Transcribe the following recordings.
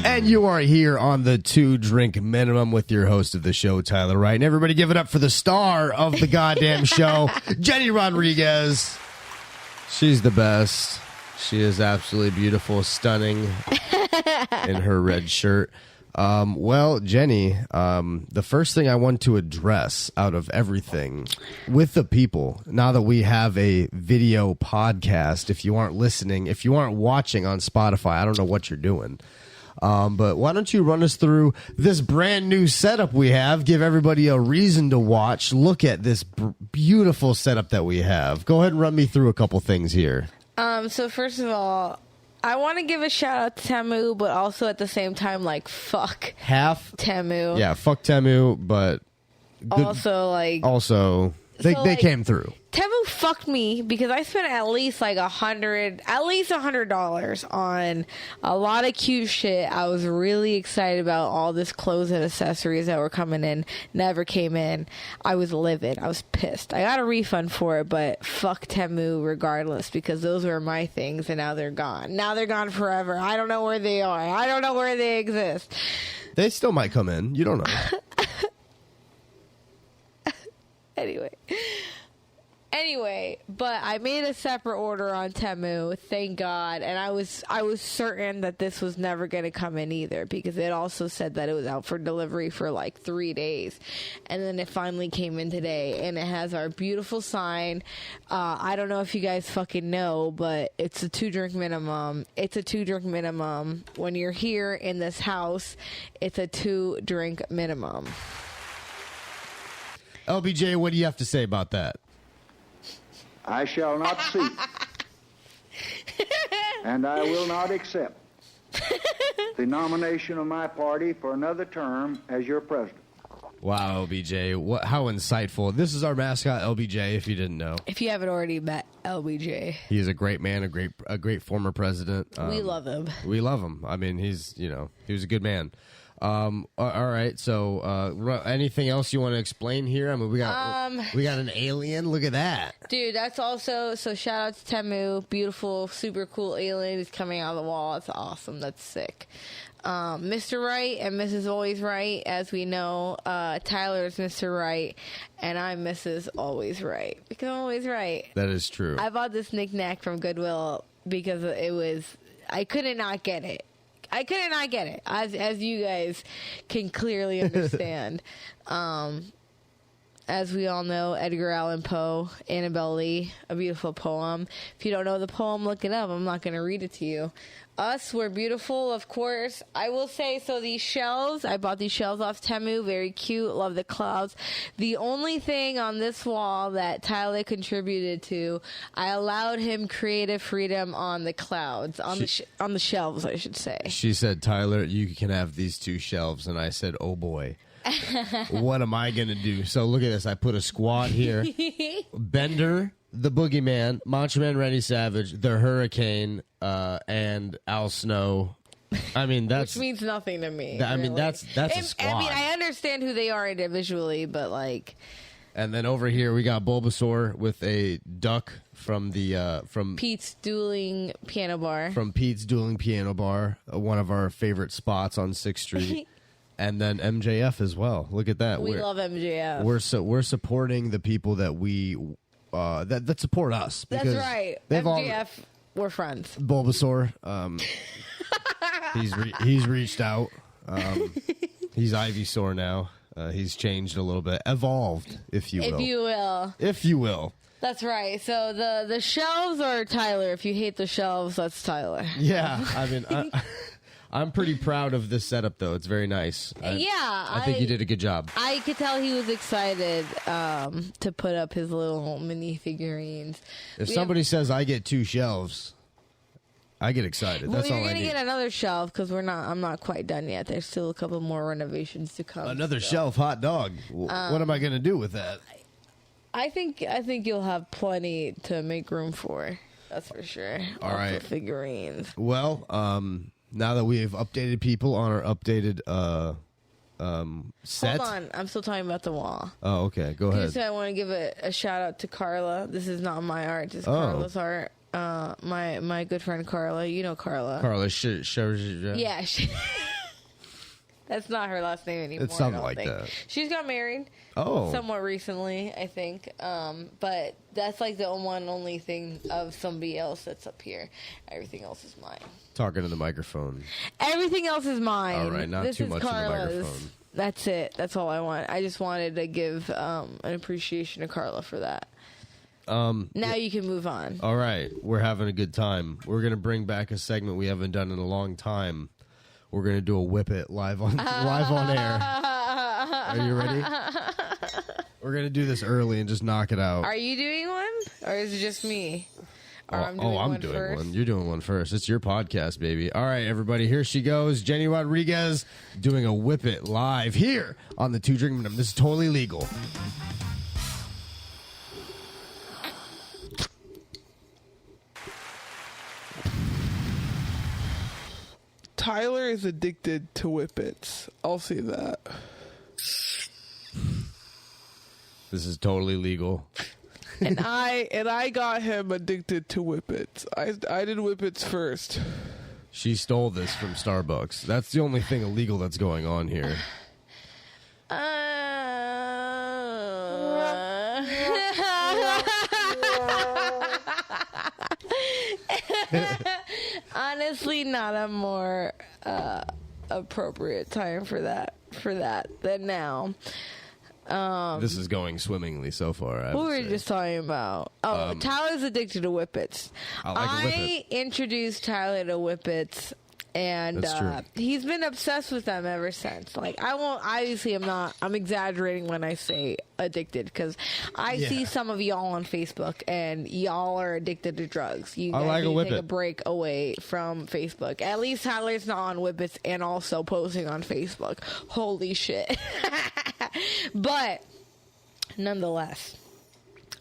And you are here on the 2-drink minimum with your host of the show, Tyler Wright. And everybody give it up for the star of the goddamn show, Jenny Rodriguez. She's the best. She is absolutely beautiful, stunning in her red shirt. Well, Jenny, the first thing I want to address out of everything with the people, now that we have a video podcast, if you aren't listening, if you aren't watching on Spotify, I don't know what you're doing. But why don't you run us through this brand new setup we have, give everybody a reason to watch, look at this beautiful setup that we have. Go ahead and run me through a couple things here. So first of all, I want to give a shout out to Temu, but also at the same time, like, fuck Temu. Yeah, fuck Temu, but also they came through. Temu fucked me because I spent at least $100 on a lot of cute shit. I was really excited about all this clothes and accessories that were coming in. Never came in. I was livid. I was pissed. I got a refund for it, but fuck Temu regardless, because those were my things and now they're gone. Now they're gone forever. I don't know where they are. I don't know where they exist. They still might come in. You don't know. Anyway, but I made a separate order on Temu, thank God, and I was certain that this was never going to come in either, because it also said that it was out for delivery for like 3 days, and then it finally came in today, and it has our beautiful sign. I don't know if you guys fucking know, but it's a 2-drink minimum. It's a 2-drink minimum. When you're here in this house, it's a 2-drink minimum. LBJ, what do you have to say about that? I shall not seek, and I will not accept the nomination of my party for another term as your president. Wow, LBJ, how insightful. This is our mascot, LBJ, if you didn't know. If you haven't already met LBJ. He is a great man, a great former president. We love him. We love him. I mean, he was a good man. All right. So, anything else you want to explain here? I mean, we got an alien. Look at that, dude. That's also shout out to Temu. Beautiful, super cool alien is coming out of the wall. It's awesome. That's sick. Mr. Right and Mrs. Always Right, as we know, Tyler is Mr. Right, and I'm Mrs. Always Right because I'm always right. That is true. I bought this knick-knack from Goodwill because I couldn't not get it. As you guys can clearly understand. As we all know, Edgar Allan Poe, Annabelle Lee, a beautiful poem. If you don't know the poem, look it up. I'm not going to read it to you. Us, we're beautiful, of course. I will say, so these shelves, I bought these shelves off Temu. Very cute. Love the clouds. The only thing on this wall that Tyler contributed to, I allowed him creative freedom on the clouds, on the shelves, I should say. She said, Tyler, you can have these 2 shelves. And I said, oh, boy. What am I going to do? So look at this. I put a squad here. Bender, the Boogeyman, Macho Man Randy Savage, the Hurricane, and Al Snow. I mean, that's... Which means nothing to me. I mean, that's a squad. I mean, I understand who they are individually, but like... And then over here, we got Bulbasaur with a duck from Pete's Dueling Piano Bar. From Pete's Dueling Piano Bar, one of our favorite spots on 6th Street. And then MJF as well. Look at that. We love MJF. We're supporting the people that we that support us. That's right. MJF, we're friends. Bulbasaur, he's reached out. He's Ivysaur now. He's changed a little bit, evolved, if you will. If you will. That's right. So the shelves are Tyler. If you hate the shelves, that's Tyler. Yeah, I mean. I'm pretty proud of this setup, though. It's very nice. I think you did a good job. I could tell he was excited to put up his little mini figurines. If somebody says I get 2 shelves, I get excited. Well, That's all I need. You're going to get another shelf because I'm not quite done yet. There's still a couple more renovations to come. Another shelf, hot dog. What am I going to do with that? I think you'll have plenty to make room for. That's for sure. All right. Figurines. Well, now that we have updated people on our updated set. Hold on. I'm still talking about the wall. Oh, okay. Go ahead. I want to give a shout out to Carla. This is not my art. This is Carla's art. my good friend Carla. You know Carla. Carla shows you. Yeah. That's not her last name anymore. It's something I don't like think. that. She's got married. Oh. Somewhat recently, I think. But that's like the only thing of somebody else that's up here. Everything else is mine. Talking to the microphone. Everything else is mine. All right, not this too is much Carla's. in the microphone. That's it. That's all I want. I just wanted to give an appreciation to Carla for that. Now you can move on. All right, we're having a good time. We're gonna bring back a segment we haven't done in a long time. We're gonna do a Whippet live on air. Are you ready? We're gonna do this early and just knock it out. Are you doing one, or is it just me? Or I'm doing doing one. one. You're doing one first. It's your podcast, baby. All right, everybody. Here she goes. Jenny Rodriguez doing a Whippet live here on the Two Drink Minimum. This is totally legal. Tyler is addicted to Whippets. I'll say that. This is totally legal. And I got him addicted to Whippets. I did Whippets first. She stole this from Starbucks. That's the only thing illegal that's going on here. Honestly, not a more appropriate time for that than now. This is going swimmingly so far. What were we just talking about? Oh, Tyler's addicted to Whippets. I like a Whippet. Introduced Tyler to Whippets, and That's true. he's been obsessed with them ever since. Like, I won't. Obviously, I'm exaggerating when I say addicted, because I see some of y'all on Facebook, and y'all are addicted to drugs. You guys like a need to Whippet. take a break away from Facebook. At least Tyler's not on Whippets and also posting on Facebook. Holy shit! But nonetheless,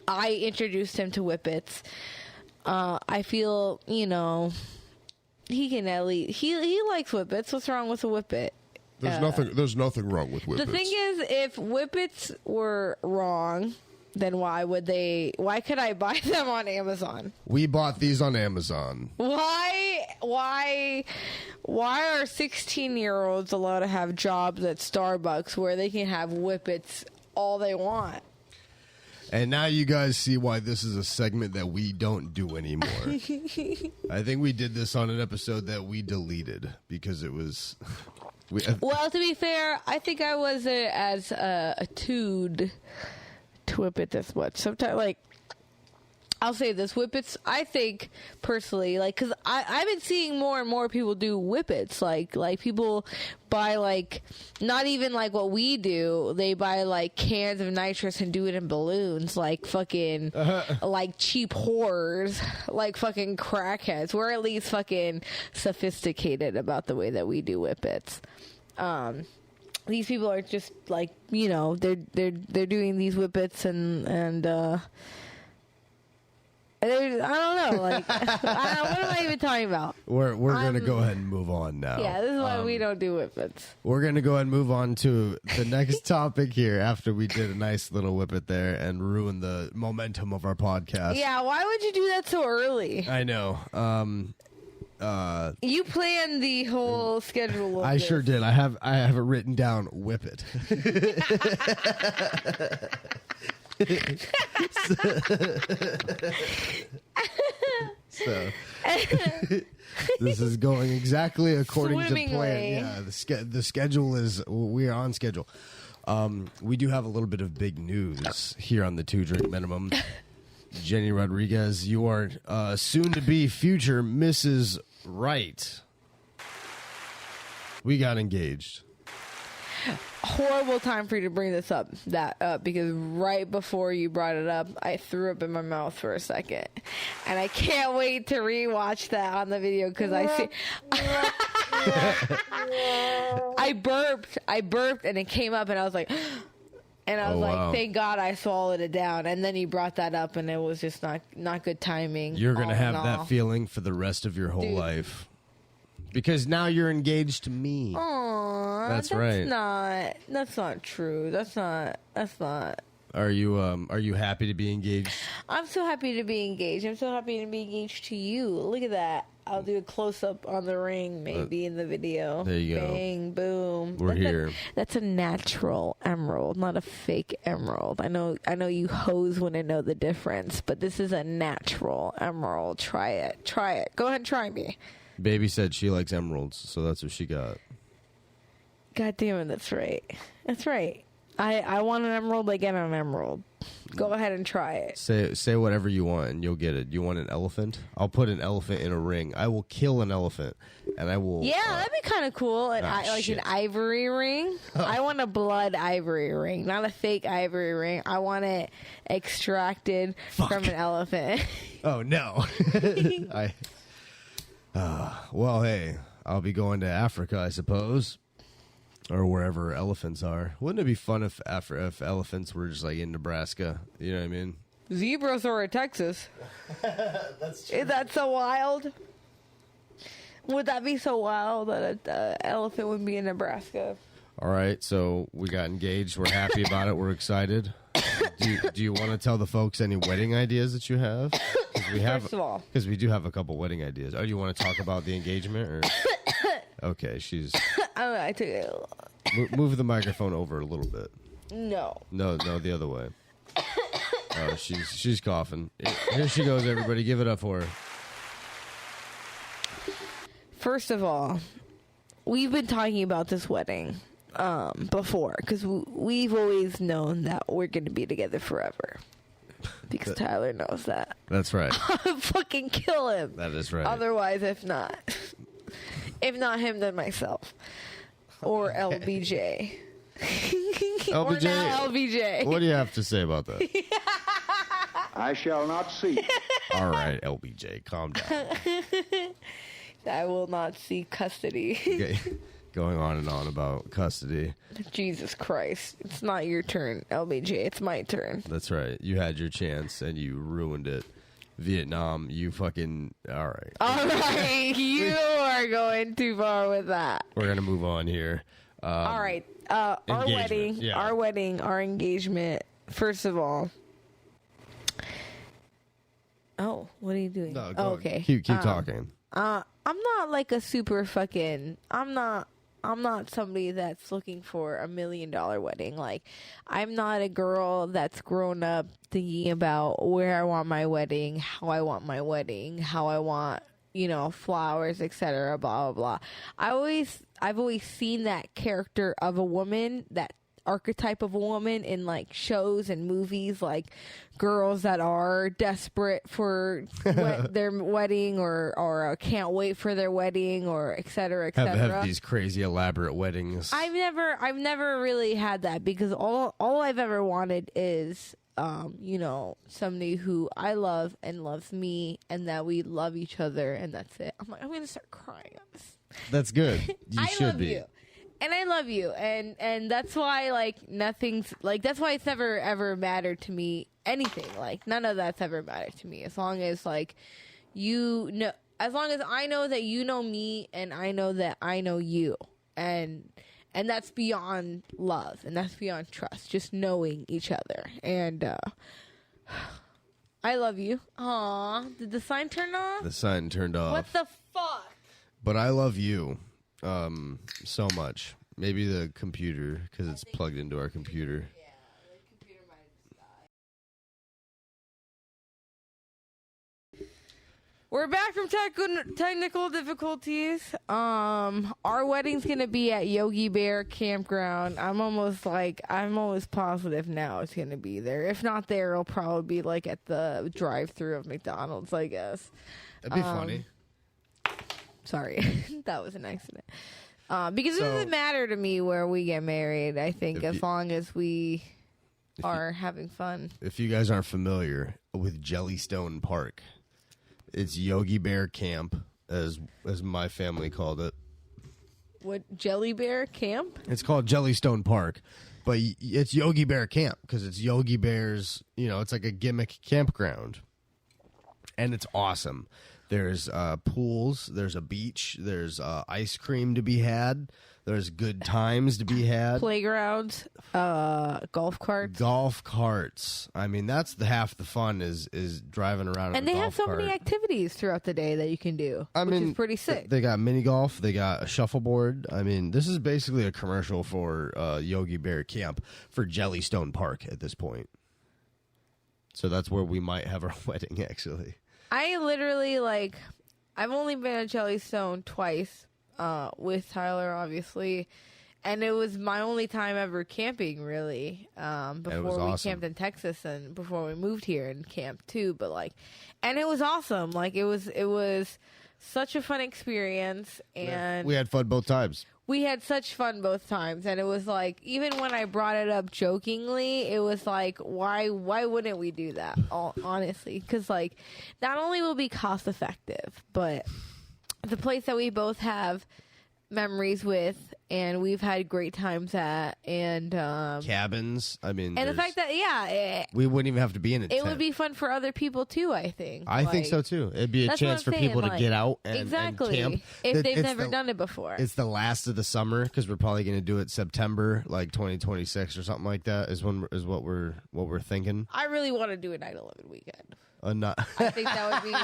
I introduced him to Whippets. I feel, he can at least he likes Whippets. What's wrong with a Whippet? There's nothing wrong with Whippets. The thing is, if Whippets were wrong, then why could I buy them on Amazon? We bought these on Amazon. Why are 16-year-olds allowed to have jobs at Starbucks where they can have Whippets all they want? And now you guys see why this is a segment that we don't do anymore. I think we did this on an episode that we deleted because it was... Well, to be fair, I think I wasn't as attuned to Whippet this much. Sometimes, like, I'll say this, Whippets, I think, personally, like, because I've been seeing more and more people do Whippets. Like people buy, like, not even, like, what we do. They buy, like, cans of nitrous and do it in balloons, like, fucking, like, cheap whores, like, fucking crackheads. We're at least fucking sophisticated about the way that we do Whippets. These people are just, like, they're doing these Whippets and I don't know, like, what am I even talking about? We're going to go ahead and move on now. Yeah, this is why we don't do Whippets. We're going to go ahead and move on to the next topic here after we did a nice little Whippet there and ruin the momentum of our podcast. Yeah, why would you do that so early? I know. You planned the whole schedule of I this. sure did. I have it written down, Whippet. So this is going exactly according to plan. Swimmingly. Yeah, the schedule is, we are on schedule. We do have a little bit of big news here on the Two Drink Minimum. Jenny Rodriguez, you are soon to be future Mrs. Right. We got engaged. Horrible time for you to bring this up, because right before you brought it up, I threw up in my mouth for a second, and I can't wait to rewatch that on the video because I see. I burped, and it came up, and I was like, and I was wow. thank God I swallowed it down. And then you brought that up, and it was just not good timing. You're gonna all have in that all. feeling for the rest of your whole Dude. life. Because now you're engaged to me. Aw, That's right. That's not true. That's not Are you happy to be engaged? I'm so happy to be engaged. I'm so happy to be engaged to you. Look at that. I'll do a close up on the ring maybe in the video. There you go. Bang, boom. We're here. That's a natural emerald, not a fake emerald. I know you hoes wouldn't know the difference, but this is a natural emerald. Try it. Go ahead and try me. Baby said she likes emeralds, so that's what she got. God damn it, that's right. That's right. I want an emerald, I get an emerald. Go ahead and try it. Say whatever you want and you'll get it. You want an elephant? I'll put an elephant in a ring. I will kill an elephant and I will... Yeah, that'd be kind of cool. Like shit. an ivory ring. I want a blood ivory ring, not a fake ivory ring. I want it extracted from an elephant. Oh, no. Well, hey, I'll be going to Africa, I suppose. Or wherever elephants are. Wouldn't it be fun if elephants were just like in Nebraska? You know what I mean? Zebras are in Texas. That's true. Is that so wild? Would that be so wild that an elephant would be in Nebraska? All right, so we got engaged. We're happy about it. We're excited. Do you want to tell the folks any wedding ideas that you have? First of all. Because we do have a couple wedding ideas. Oh, do you want to talk about the engagement? Or? Okay, she's... I took it. Move the microphone over a little bit. No, the other way. Oh, she's coughing. Here she goes, everybody. Give it up for her. First of all, we've been talking about this wedding before because we've always known that we're going to be together forever. Because Tyler knows that. That's right. I'll fucking kill him. That is right. Otherwise, if not him, then myself. Or LBJ. LBJ. Or now LBJ. What do you have to say about that? I shall not see. All right, LBJ, calm down. I will not see custody. Okay. Going on and on about custody. Jesus Christ. It's not your turn, LBJ. It's my turn. That's right. You had your chance and you ruined it. Vietnam, you fucking... All right. All right. You are going too far with that. We're going to move on here. All right. Our wedding, yeah. our engagement. First of all. Oh, what are you doing? No, oh, okay. Keep talking. I'm not like a super fucking... I'm not somebody that's looking for $1 million wedding. Like, I'm not a girl that's grown up thinking about where I want my wedding, how I want my wedding, how I want, flowers, etc. Blah blah blah. I've always seen that character of a woman, that archetype of a woman in like shows and movies, like girls that are desperate for their wedding or can't wait for their wedding or etc. etc. Have these crazy elaborate weddings. I've never really had that because all I've ever wanted is somebody who I love and loves me and that we love each other and that's it. I'm gonna start crying on this. That's good. You I should love be. you. And I love you, and that's why that's why it's never ever mattered to me anything. Like none of that's ever mattered to me as long as as long as I know that you know me and I know that I know you, and that's beyond love and that's beyond trust. Just knowing each other, and I love you. Aw, did the sign turn off? The sign turned off. What the fuck? But I love you. So much. Maybe the computer, because it's plugged into our computer. Yeah, the computer might have died. We're back from technical difficulties. Our wedding's gonna be at Yogi Bear Campground. I'm almost positive now it's gonna be there. If not there, it'll probably be like at the drive-through of McDonald's, I guess. That'd be funny. Sorry, that was an accident. Because it doesn't matter to me where we get married. I think as long as we are having fun. If you guys aren't familiar with Jellystone Park, it's Yogi Bear Camp, as my family called it. What, Jelly Bear Camp? It's called Jellystone Park, but it's Yogi Bear Camp because it's Yogi Bear's. It's like a gimmick campground, and it's awesome. There's pools, there's a beach, there's ice cream to be had, There's good times to be had. Playgrounds, golf carts. Golf carts. I mean, that's the half the fun is driving around. And in a they golf have so cart. many activities throughout the day that you can do, which is pretty sick. They got mini golf. They got a shuffleboard. I mean, this is basically a commercial for Yogi Bear Camp for Jellystone Park at this point. So that's where we might have our wedding, actually. I literally, I've only been at Jellystone twice with Tyler, obviously. And it was my only time ever camping, really, before we camped in Texas and before we moved here and camped, too. But, and it was awesome. It was such a fun experience. And we had fun both times. We had such fun both times, and it was even when I brought it up jokingly, it was why wouldn't we do that? Honestly, because not only will it be cost effective, but the place that we both have memories with, and we've had great times at, and cabins. I mean, and the fact that we wouldn't even have to be in it. It would be fun for other people too. I think. I think so too. It'd be a chance for people to get out and camp if they've never done it before. It's the last of the summer because we're probably going to do it September, 2026 or something like that. Is what we're thinking. I really want to do a 9/11 weekend. I think that would be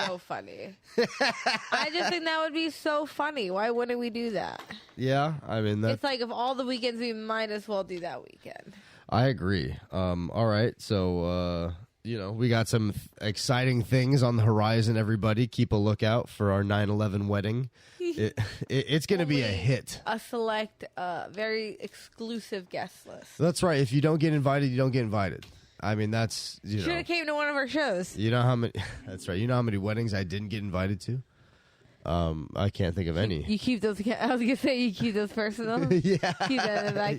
so funny. I just think that would be so funny. Why wouldn't we do that? Yeah, I mean, it's of all the weekends, we might as well do that weekend. I agree. All right, so we got some exciting things on the horizon. Everybody, keep a lookout for our 9/11 wedding. It's going to be a hit. A select, very exclusive guest list. That's right. If you don't get invited, you don't get invited. I mean, that's should have came to one of our shows. You know how many? That's right. You know how many weddings I didn't get invited to? I can't think of any. You keep those. I was gonna say you keep those personal. Yeah, keep that in the back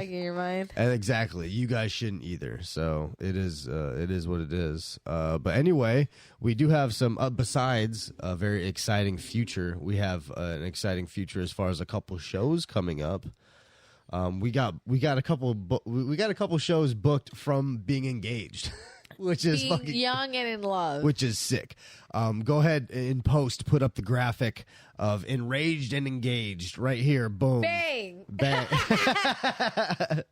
of your mind. And exactly, you guys shouldn't either. So it is what it is. But anyway, we do have some. Besides a very exciting future, we have an exciting future as far as a couple shows coming up. We got a couple shows booked from being engaged, which is being young and in love, which is sick. Go ahead in post, put up the graphic of enraged and engaged right here. Boom, bang, bang.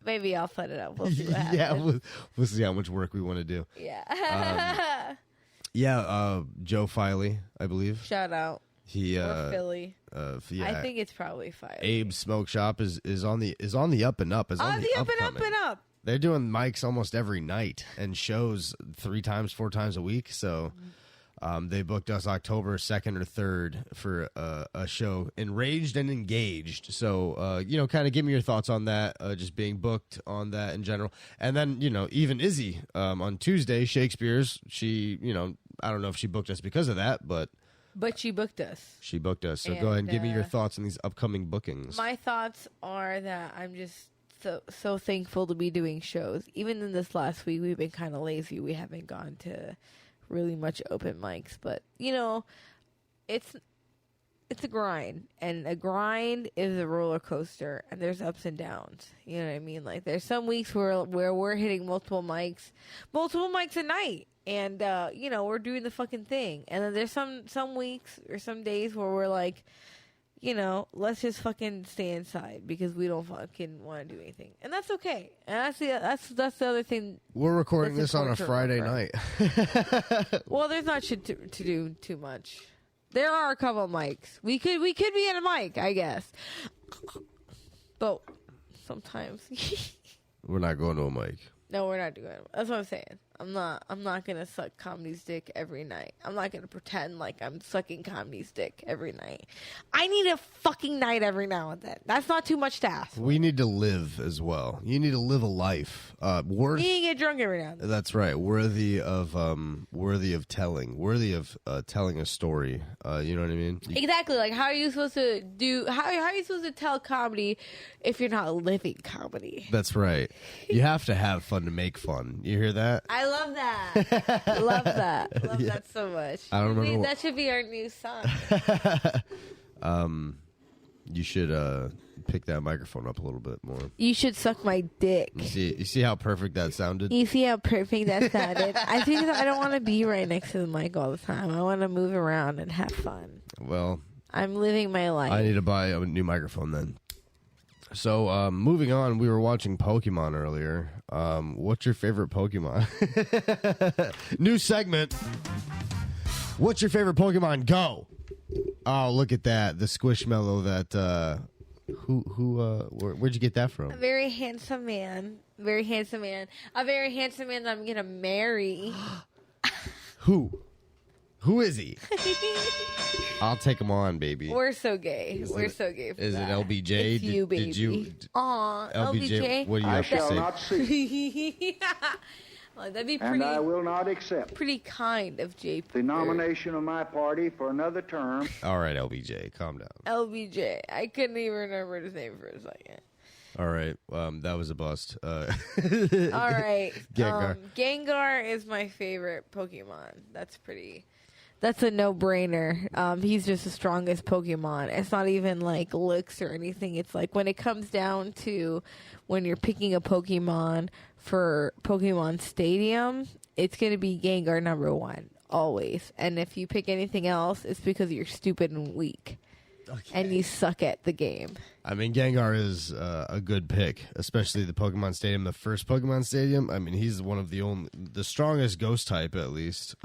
Maybe I'll put it up. We'll see what happens. Yeah, we'll see how much work we want to do. Yeah, Joe Filey, I believe. Shout out. Or Philly. Yeah. I think it's probably Filey. Abe's Smoke Shop is on the up and up. On the up and up and up. They're doing mics almost every night and shows 3 times, 4 times a week. So they booked us October 2nd or 3rd for a show, Enraged and Engaged. So, kind of give me your thoughts on that, just being booked on that in general. And then, even Izzy on Tuesday, Shakespeare's, she, I don't know if she booked us because of that, but she booked us. She booked us. So go ahead and give me your thoughts on these upcoming bookings. My thoughts are that I'm just so thankful to be doing shows. Even in this last week, we've been kind of lazy. We haven't gone to really much open mics. But, it's a grind. And a grind is a roller coaster. And there's ups and downs. You know what I mean? There's some weeks where we're hitting multiple mics a night. And, we're doing the fucking thing. And then there's some weeks or some days where we're let's just fucking stay inside because we don't fucking want to do anything. And that's okay. And that's the other thing. We're recording this on a Friday night. Well, there's not shit to do too much. There are a couple of mics. We could be in a mic, I guess. But sometimes. We're not going to a mic. No, we're not doing it. That's what I'm saying. I'm not gonna suck Comedy's dick every night. I'm not gonna pretend like I'm sucking Comedy's dick every night. I need a fucking night every now and then. That's not too much to ask. We need to live as well. You need to live a life. You need to get drunk every now and then. That's right. Worthy of telling. Worthy of telling a story. You know what I mean? Exactly. How are you supposed to do? How are you supposed to tell comedy if you're not living comedy? That's right. You have to have fun to make fun. You hear that? I love that. Love that. Love that so much. I don't remember. That should be our new song. You should pick that microphone up a little bit more. You should suck my dick. You see how perfect that sounded? You see how perfect that sounded? I think that I don't want to be right next to the mic all the time. I want to move around and have fun. Well, I'm living my life. I need to buy a new microphone then. So, moving on, we were watching Pokemon earlier. What's your favorite Pokemon? New segment. What's your favorite Pokemon? Go. Oh, look at that. The Squishmallow that, where'd you get that from? A very handsome man. Very handsome man. A very handsome man that I'm going to marry. Who? Who is he? I'll take him on, baby. We're so gay. We're so gay for Is that. it LBJ? It's you, baby. Did you? Aw, LBJ. What do you I have to shall say? not see, Well, that'd be and I will not accept pretty kind of JP. the nomination of my party for another term. All right, LBJ, calm down. LBJ. I couldn't even remember his name for a second. All right, that was a bust. All right. Gengar. Gengar is my favorite Pokemon. That's a no-brainer. He's just the strongest Pokemon. It's not even like looks or anything. It's like when it comes down to when you're picking a Pokemon for Pokemon Stadium, it's going to be Gengar number 1, always. And if you pick anything else, it's because you're stupid and weak. Okay. And you suck at the game. I mean, Gengar is a good pick, especially the Pokemon Stadium, the first Pokemon Stadium. I mean, he's one of the strongest ghost type, at least.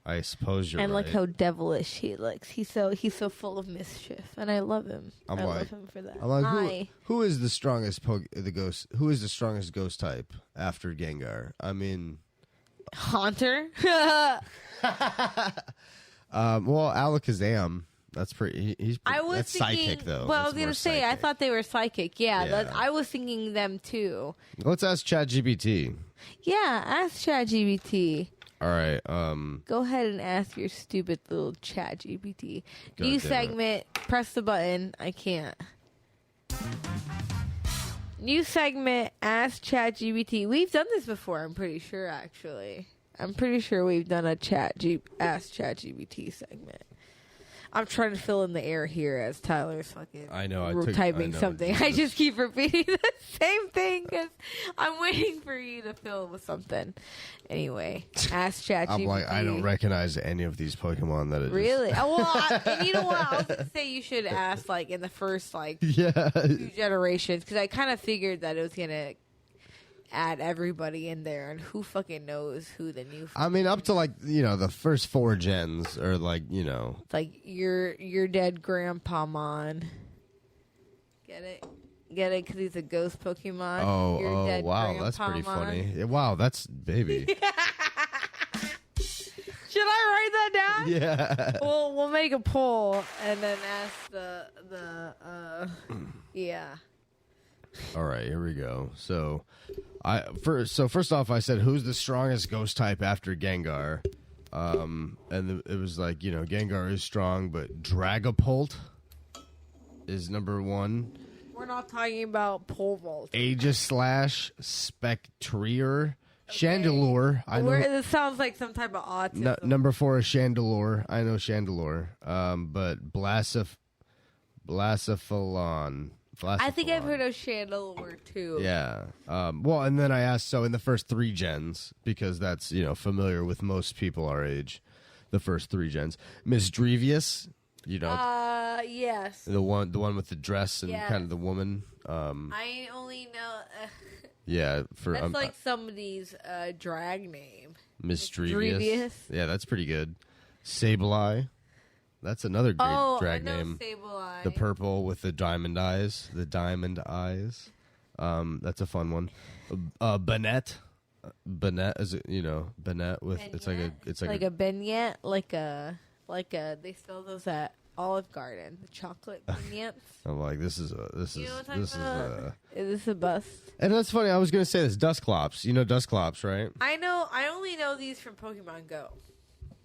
I suppose you're and right. look how devilish he looks. He's so full of mischief, and I love him. I love him for that. I'm like, who is the strongest ghost? Who is the strongest ghost type after Gengar? I mean, Haunter. Well, Alakazam. That's pretty. That's thinking, psychic though. Well, I was gonna say, I thought they were psychic. Yeah. I was thinking them too. Let's ask ChatGPT. Yeah, ask ChatGPT. All right. Go ahead and ask your stupid little ChatGPT. God New damn segment. Press the button. I can't. New segment. Ask ChatGPT. We've done this before. I'm pretty sure. Actually, I'm pretty sure we've done a Ask ChatGPT segment. I'm trying to fill in the air here as Tyler's fucking typing something. I just keep repeating the same thing because I'm waiting for you to fill with something. Anyway, ask ChatGPT. I'm like, I don't recognize any of these Pokemon that it really. And you know what? I was gonna say you should ask like in the first 2 generations because I kind of figured that it was gonna add everybody in there, and who fucking knows who the new. I mean, up to the first 4 gens, or it's like your dead grandpa mon. Get it? Because he's a ghost Pokemon. Oh, wow, that's pretty funny. Yeah, wow, that's baby. Should I write that down? Yeah. We'll make a poll and then ask yeah. All right, here we go. So, first off, I said, who's the strongest ghost type after Gengar? And it was like, Gengar is strong, but Dragapult is number 1. We're not talking about pole vault. Aegislash, Spectrier, Chandelure. I know. It sounds like some type of autism. Number 4 is Chandelure. I know Chandelure. But Blacephalon. I think I've heard of Chandelure too. Yeah. Well, and then I asked, so in the first 3 gens, because that's, familiar with most people our age, the first 3 gens. Misdrevious, yes. The one with the dress and kind of the woman. I only know. Yeah. That's like somebody's drag name. Misdrevious. Yeah, that's pretty good. Sableye. That's another great drag name. Sableye. The purple with the diamond eyes. That's a fun one. Banette. Banette is Banette with Beignet? it's like a beignet, like a they sell those at Olive Garden, the chocolate beignets. I'm like, this is Is this a bust? And that's funny. I was gonna say this. Dusclops. You know Dusclops, right? I know. I only know these from Pokemon Go.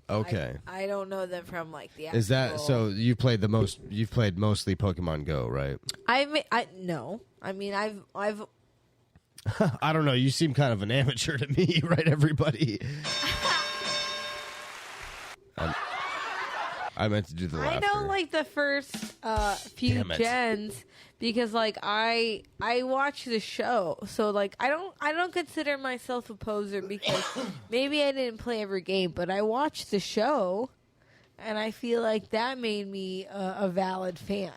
Okay. I don't know them from the actual... Is that so? You've played mostly Pokemon Go, right? No. I mean, I've. I don't know. You seem kind of an amateur to me, right? Everybody. I meant to do the laughter. I know the first few gens because I watch the show, so I don't consider myself a poser because maybe I didn't play every game, but I watched the show, and I feel like that made me a valid fan.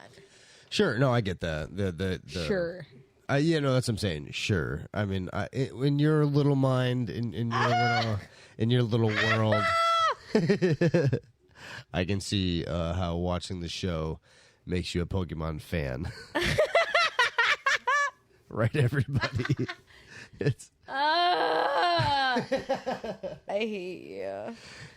Sure. No, I get that. The Sure. Yeah, no, that's what I'm saying. Sure. I mean, in your little mind, in your little world, I can see how watching the show makes you a Pokemon fan. Right, everybody? It's I hate you.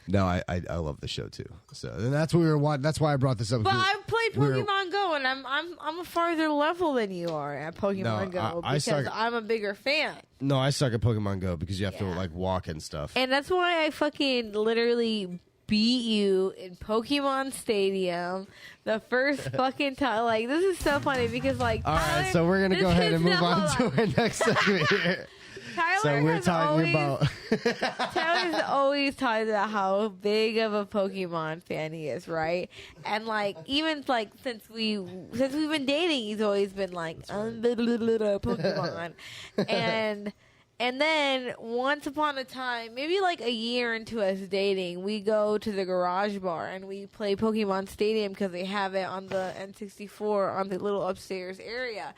No, I love the show too. So and that's what we were watching. That's why I brought this up. But I played Pokemon Go, and I'm a farther level than you are at Pokemon Go because I'm a bigger fan. No, I suck at Pokemon Go because you have to like walk and stuff. And that's why I fucking literally beat you in Pokemon Stadium the first fucking time. Like, this is so funny because like all Tyler, right, so we're gonna go ahead and move on to our next segment here. Tyler we're talking about Tyler's always talking about how big of a Pokemon fan he is, right? And like even like since we've been dating, he's always been like Pokemon. And then once upon a time, maybe like a year into us dating, we go to the garage bar and we play Pokemon Stadium because they have it on the N64 on the little upstairs area.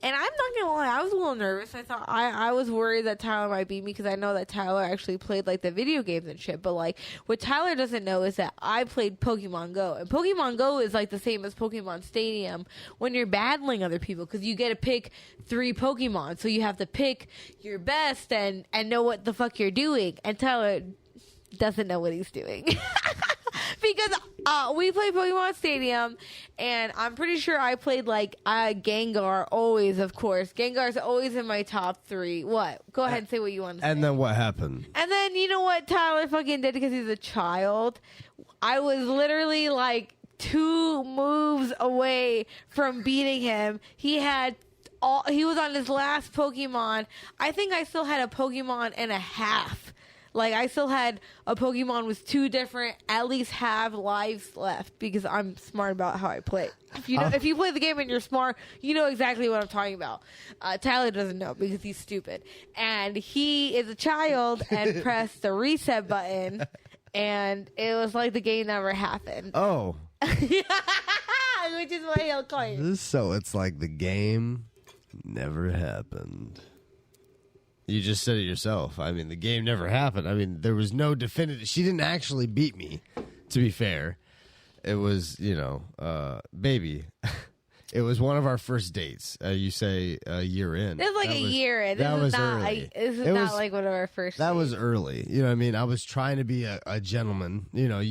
And I'm not gonna lie, I was a little nervous. I thought I was worried that Tyler might beat me because I know that Tyler actually played like the video games and shit. But like what Tyler doesn't know is that I played Pokemon Go, and Pokemon Go is like the same as Pokemon Stadium when you're battling other people because you get to pick 3 Pokemon, so you have to pick your best and know what the fuck you're doing. And Tyler doesn't know what he's doing. Because we played Pokemon Stadium, and I'm pretty sure I played like Gengar always, of course. Gengar's always in my top 3. What? Go ahead and say what you want to say. And then what happened? And then you know what Tyler fucking did because he's a child? I was literally like 2 moves away from beating him. He was on his last Pokemon. I think I still had a Pokemon and a half. Like, I still had a Pokemon with 2 different, at least half lives left because I'm smart about how I play. If you play the game and you're smart, you know exactly what I'm talking about. Tyler doesn't know because he's stupid. And he is a child and pressed the reset button, and it was like the game never happened. Oh. Which is why he'll call you. So it's like the game never happened. You just said it yourself. I mean, the game never happened. I mean, there was no definitive. She didn't actually beat me, to be fair. It was, baby. It was one of our first dates. You say a year in. It was like a year in. That was early. This is not like one of our first That dates. was early. You know what I mean? I was trying to be a gentleman. You know,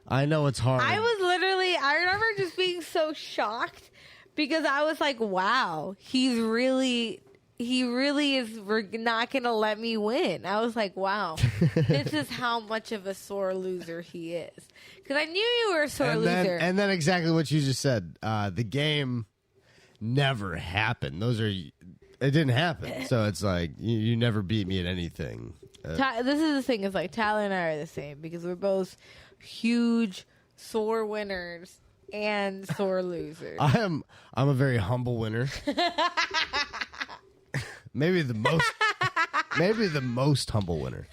I know it's hard. I remember just being so shocked because I was like, wow, he really is not going to let me win. I was like, wow, this is how much of a sore loser he is. Because I knew you were a sore loser. And then exactly what you just said. The game never happened. It didn't happen. So it's like, you never beat me at anything. This is the thing. Is like Tyler and I are the same because we're both huge sore winners and sore losers. I'm a very humble winner. Maybe the most humble winner.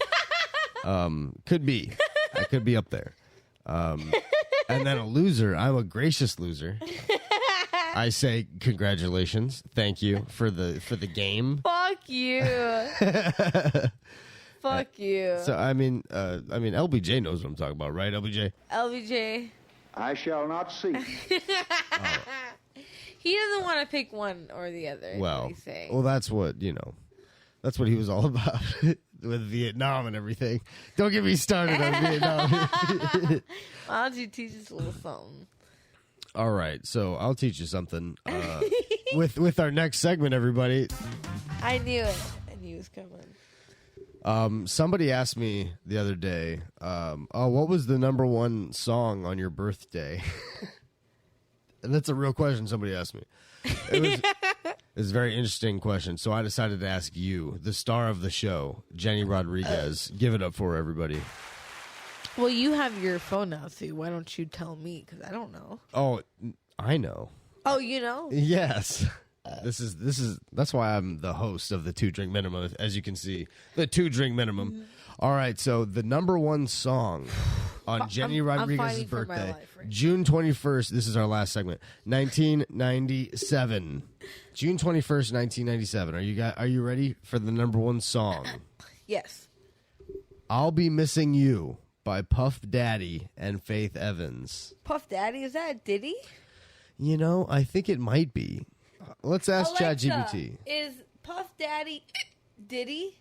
Could be. I could be up there. And then a loser. I'm a gracious loser. I say congratulations. Thank you for the game. Fuck you. Fuck you. So I mean LBJ knows what I'm talking about, right? LBJ. I shall not see. He doesn't want to pick one or the other. Well, he's saying. Well, that's what that's what he was all about with Vietnam and everything. Don't get me started on Vietnam. Why don't you teach us a little something? All right, so I'll teach you something with our next segment, everybody. I knew it. I knew it was coming. Somebody asked me the other day, what was the number 1 song on your birthday? And that's a real question somebody asked me. It was a very interesting question. So I decided to ask you, the star of the show, Jenny Rodriguez. Give it up for her, everybody. Well, you have your phone now, so why don't you tell me? Because I don't know. Oh, I know. Oh, you know? Yes. That's why I'm the host of the 2 Drink Minimum, as you can see. The 2 Drink Minimum. All right, so the number 1 song on Jenny I'm Rodriguez's fighting for my birthday, life right now. June 21st. This is our last segment. 1997. June 21st, 1997. Are you ready for the number one song? Yes. I'll Be Missing You by Puff Daddy and Faith Evans. Puff Daddy, is that a Diddy? You know, I think it might be. Let's ask Alexa, ChatGPT. is Puff Daddy Diddy?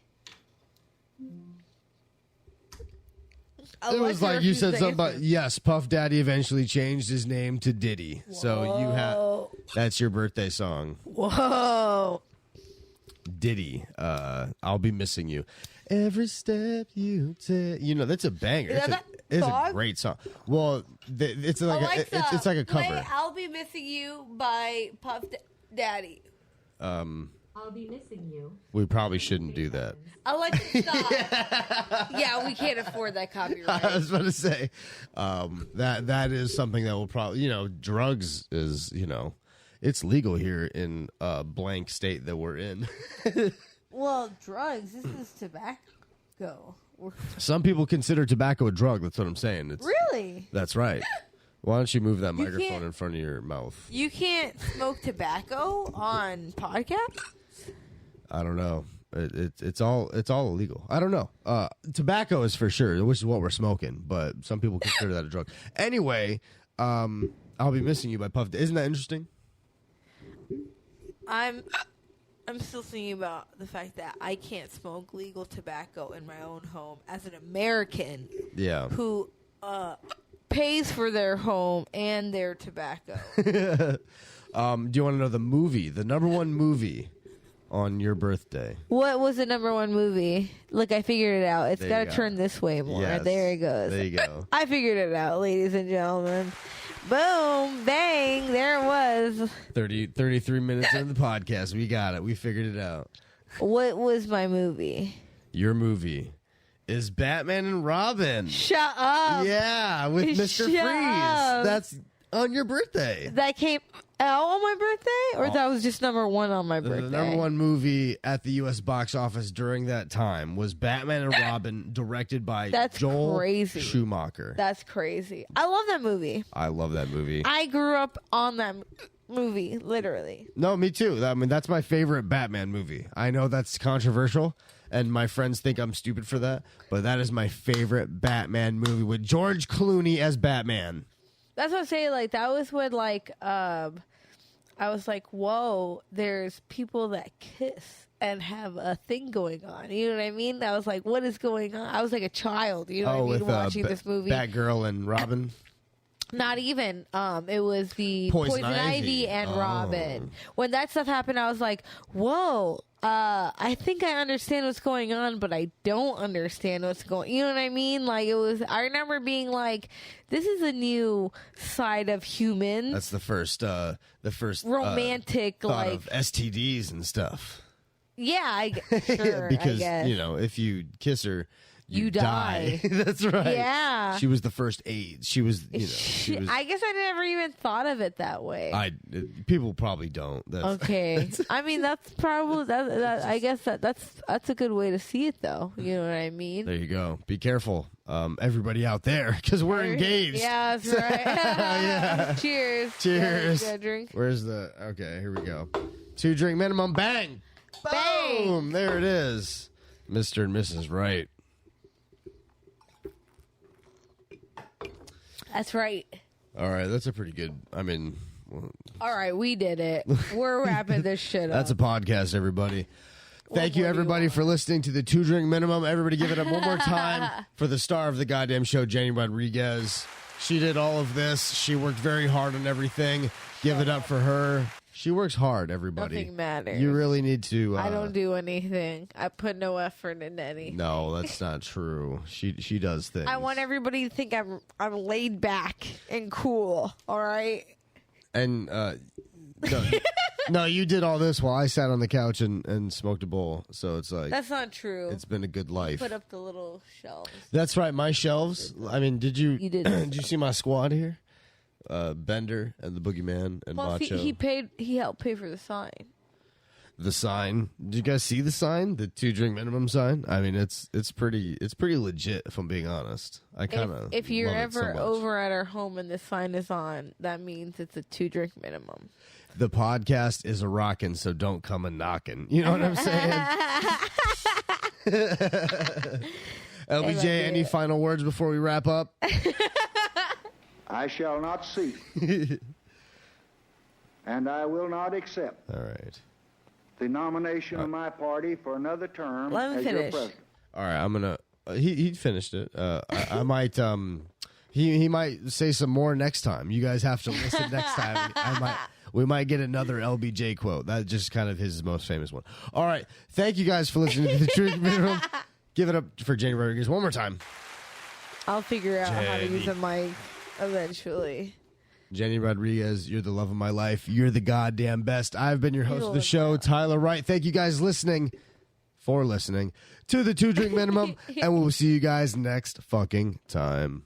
It was like you said something about, yes, Puff Daddy eventually changed his name to Diddy. So you have, that's your birthday song. Whoa. Diddy, I'll Be Missing You. Every step you take. You know, that's a banger. It's a great song. Well, it's like Alexa, it's like a cover. Play I'll Be Missing You by Puff Daddy. I'll be missing you. We probably shouldn't do that. Alexa, stop. Yeah, we can't afford that copyright. I was about to say that is something that will probably, drugs is, it's legal here in blank state that we're in. Well, drugs. This is tobacco. Some people consider tobacco a drug. That's what I'm saying. Really? That's right. Why don't you move that You microphone can't- in front of your mouth? You can't smoke tobacco on podcasts? I don't know. It's all illegal. I don't know. Tobacco is for sure, which is what we're smoking, but some people consider that a drug. Anyway, I'll Be Missing You by Puff. Isn't that interesting? I'm still thinking about the fact that I can't smoke legal tobacco in my own home as an American Yeah. who pays for their home and their tobacco. Do you want to know the movie, the number one movie on your birthday? What was the number one movie? Look, I figured it out. It's There got you to go. turn this way more. Yes. There it goes. There you go. I figured it out, ladies and gentlemen. Boom, bang, there it was. 33 minutes into the podcast. We got it. We figured it out. What was my movie? Your movie is Batman and Robin. Shut up. Yeah, with Mr. Shut Freeze. up. That's on your birthday. That came out on my birthday? Or that was just number one on my birthday? The number one movie at the U.S. box office during that time was Batman and Robin, directed by That's Joel crazy. Schumacher. That's crazy. I love that movie. I love that movie. I grew up on that movie, literally. No, me too. I mean, that's my favorite Batman movie. I know that's controversial, and my friends think I'm stupid for that, but that is my favorite Batman movie with George Clooney as Batman. That's what I'm saying. Like, that was when, like, I was like, whoa, there's people that kiss and have a thing going on. You know what I mean? I was like, what is going on? I was like a child, you know what I mean, watching this movie. Batgirl and Robin. Not even. It was the Poison Poison Ivy. Ivy and Oh. Robin. When that stuff happened, I was like, whoa, I think I understand what's going on, but I don't understand what's going. You know what I mean? Like, it was, I remember being like, this is a new side of humans. That's the first Romantic, thought like, of STDs and stuff. yeah, sure, Because, I guess. if you kiss her, you You die. That's right. Yeah. She was the first AIDS. She was, she was. I guess I never even thought of it that way. People probably don't. That's, Okay, I mean that's probably that. I guess that's a good way to see it, though. You know what I mean? There you go. Be careful, everybody out there, because we're engaged. Yeah, that's right. Yeah. Cheers. Cheers. Got a drink. Where's the? Okay, here we go. 2 drink minimum. Bang. Bang. Boom. There it is. Mr. and Mrs. Right. That's right. All right, that's a pretty good. I mean, All right, we did it. We're wrapping this shit up. that's a podcast, everybody. Thank you, more do you everybody, for listening to the 2 drink minimum. Everybody, give it up one more time for the star of the goddamn show, Jenny Rodriguez. She did all of this. She worked very hard on everything. Give it up for her. She works hard, everybody. Nothing matters. You really need to. I don't do anything. I put no effort into anything. No, that's not true. She does things. I want everybody to think I'm laid back and cool. All right. And no, you did all this while I sat on the couch and smoked a bowl. So it's like That's not true. it's been a good life. Put up the little shelves. That's right. My shelves. I mean, did you? You did. Did you see my squad here? Bender and the Boogeyman and Plus, Macho. he helped pay for the sign. the sign. Did you guys see the sign? The 2-drink minimum sign? I mean, it's pretty legit, if I'm being honest. I kind of If you're love it ever so much. over at our home and the sign is on, that means it's a 2-drink minimum. The podcast is a rockin', so don't come a knockin'. You know what I'm saying? LBJ, any final words before we wrap up? I shall not seek, and I will not accept All right. the nomination of my party for another term Let him as your finish. president. All right, I'm gonna. He finished it. I might. He might say some more next time. You guys have to listen next time. We might get another LBJ quote. That's just kind of his most famous one. All right, thank you guys for listening to the Drink Minimum. Give it up for Jenny Rodriguez one more time. I'll figure out how to use Jenny. a mic eventually. Jenny Rodriguez, you're the love of my life. You're the goddamn best. I've been your host of the show, Tyler Wright. Thank you guys for listening to the 2-Drink Minimum, and we'll see you guys next fucking time.